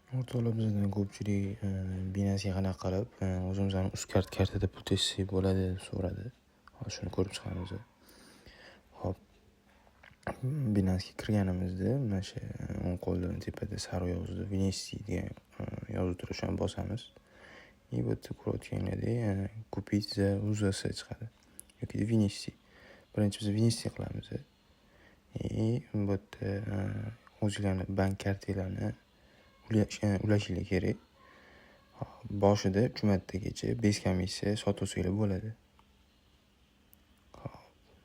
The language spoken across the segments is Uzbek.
O'rtoqlar, bizdan ko'pchilik binasiga qanaqa qilib o'zimizning UzCard kartada pul tejasak bo'ladi deb so'radi. Hozir shuni ko'rib chiqamiz. Hop, binasiga kirganimizda mana shu o'ng qo'ldan tepada sari yozuvda Vinisi degan yozuv turadi, shuni bosamiz. И bu yerda ko'rayotganinglardek Kupit za UZS chiqadi yoki Vinisi. Birinchi biz Vinisi qilamiz. Bu yerda o'zingizlarning bank kartalarini ulashinglar kerak. Boshida jumatdagacha bez komissiya sotuvsanglar bo'ladi. Hop,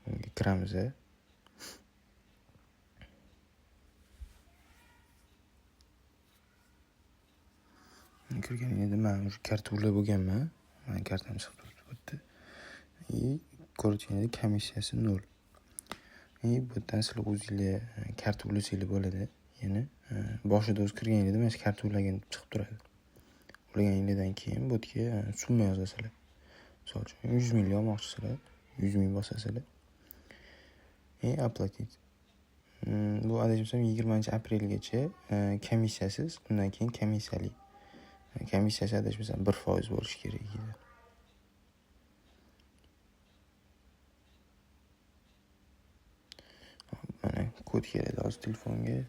unga kiramiz. Kirganingizda men o'sha karta ulab bo'lganman. Men kartam chiqib turibdi bu yerda. Ko'rayotganingizdek komissiyasi 0. Bu yerdan sizlar o'zingizlar karta ulasanglar bo'ladi. Ya'ni boshida o'z kirganingizda mana shu karta ulagan deb chiqib turadi. Ulaganingizdan keyin bu yerga summa yozasizlar. Misol uchun 100 ming olmoqchisizlar, 100 ming bosasizlar. Оплатить. Bu adashmasam 20-aprelgacha komissiyasiz, undan keyin komissiyali. Komissiyasi adashmasam 1% bo'lishi kerak edi. Mana kod keladi hozir telefonga.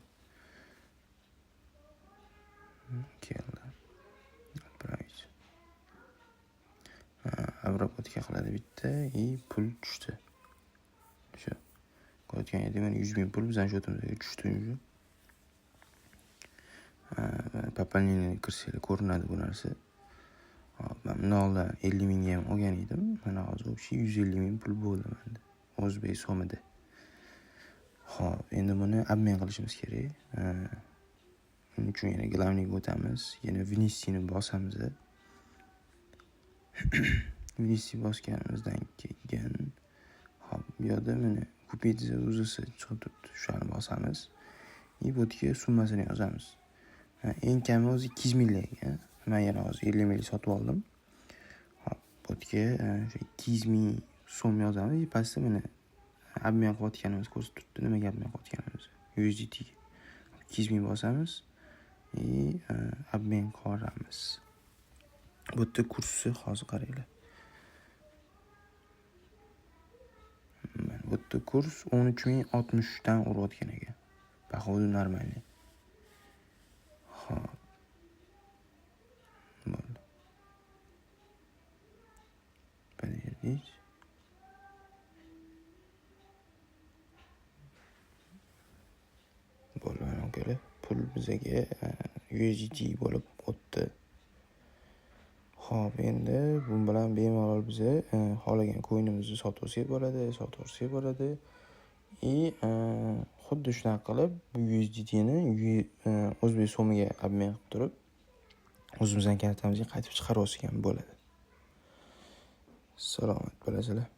Keldi. Отправить. Обработка qiladi bitta pul tushdi. Shu. Ko'rayotganingizdek mana 100 ming pul bizning shotimizga tushdi. Пополнение kirsanglar ko'rinadi bu narsa. Hop, men bundan 50 mingga ham olgan edim. Mana hozir o'sha 150 ming pul bo'ldi menda. O'zbek so'mida. Hop, endi buni обмен qilishimiz kerak. Buning uchun yana glavniga o'tamiz. Yana Vinisini bosamiz. Vinisi bosganimizdan keyin hop, bu yerda mana Kupit za UZS chiqib turibdi. Shuni bosamiz. Bu yerga summasini yozamiz. Eng kami o'zi 200 minglik ekan. Men yana hozir 50 minglik sotib oldim. Hop, bu yerga 200 ming so'm yozamiz. Pastda mana обмен qilayotganimiz ko'rsatib turibdi. Nimaga обмен qilayotganimiz? USDT ga. 200 ming bosamiz. обмен qilamiz. Bu yerda kursi hozir qaranglar. Bu yerda kurs 13.060 dan urayotgan ekan. Походу нормально. Hop. Bo'ldi. Подождите. Bo'ldi, mana ko'ra pul bizga USDT bo'lib o'tdi. Hop, endi bu bilan bemalol biz xohlagan coinimizni sotib bo'ladi. Xuddi shunaqa qilib bu USDTni o'zbek so'miga обмен qilib turib, o'zimizning kartamizga qaytib chiqarib olsak ham bo'ladi. Salomat bo'lasizlar.